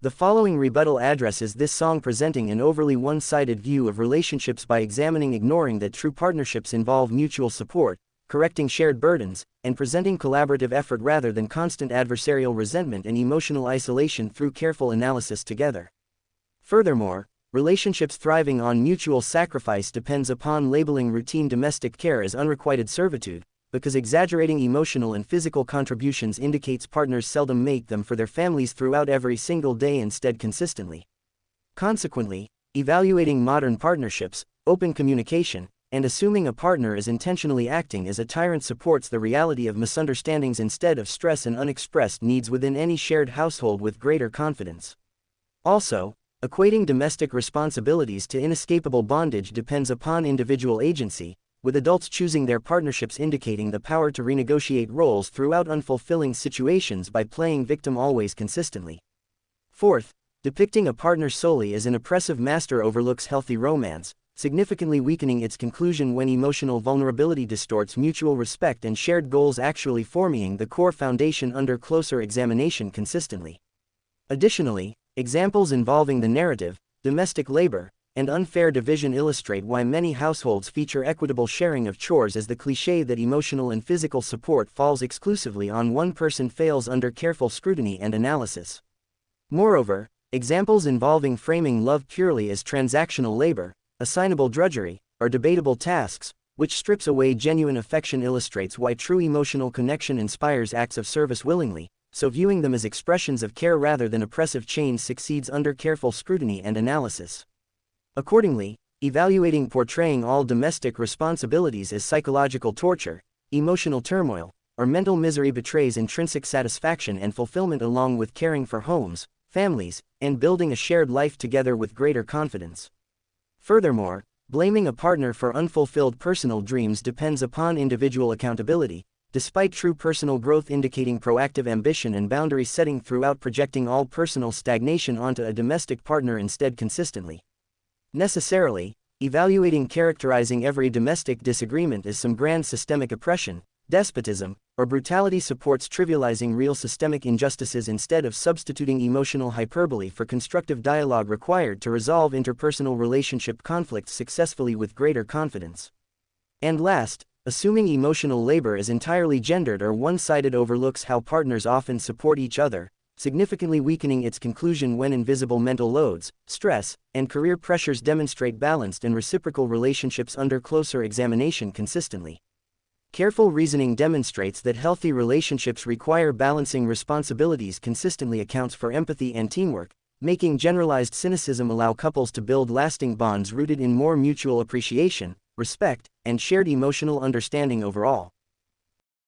The following rebuttal addresses this song, presenting an overly one-sided view of relationships by ignoring that true partnerships involve mutual support, correcting shared burdens, and presenting collaborative effort rather than constant adversarial resentment and emotional isolation through careful analysis together. Furthermore, relationships thriving on mutual sacrifice depends upon labeling routine domestic care as unrequited servitude, because exaggerating emotional and physical contributions indicates partners seldom make them for their families throughout every single day, instead consistently. Consequently, evaluating modern partnerships, open communication, and assuming a partner is intentionally acting as a tyrant supports the reality of misunderstandings instead of stress and unexpressed needs within any shared household with greater confidence. Also, equating domestic responsibilities to inescapable bondage depends upon individual agency, with adults choosing their partnerships indicating the power to renegotiate roles throughout unfulfilling situations by playing victim always consistently. Fourth, depicting a partner solely as an oppressive master overlooks healthy romance, significantly weakening its conclusion when emotional vulnerability distorts mutual respect and shared goals, actually forming the core foundation under closer examination consistently. Additionally, examples involving the narrative, domestic labor, and unfair division illustrate why many households feature equitable sharing of chores, as the cliché that emotional and physical support falls exclusively on one person fails under careful scrutiny and analysis. Moreover, examples involving framing love purely as transactional labor, assignable drudgery, or debatable tasks, which strips away genuine affection, illustrates why true emotional connection inspires acts of service willingly, so viewing them as expressions of care rather than oppressive chains succeeds under careful scrutiny and analysis. Accordingly, evaluating portraying all domestic responsibilities as psychological torture, emotional turmoil, or mental misery betrays intrinsic satisfaction and fulfillment, along with caring for homes, families, and building a shared life together with greater confidence. Furthermore, blaming a partner for unfulfilled personal dreams depends upon individual accountability, despite true personal growth indicating proactive ambition and boundary setting throughout projecting all personal stagnation onto a domestic partner instead consistently. Necessarily, characterizing every domestic disagreement as some grand systemic oppression, despotism, or brutality supports trivializing real systemic injustices instead of substituting emotional hyperbole for constructive dialogue required to resolve interpersonal relationship conflicts successfully with greater confidence. And last, assuming emotional labor is entirely gendered or one-sided overlooks how partners often support each other, significantly weakening its conclusion when invisible mental loads, stress, and career pressures demonstrate balanced and reciprocal relationships under closer examination consistently. Careful reasoning demonstrates that healthy relationships require balancing responsibilities consistently accounts for empathy and teamwork, making generalized cynicism allow couples to build lasting bonds rooted in more mutual appreciation, respect, and shared emotional understanding overall.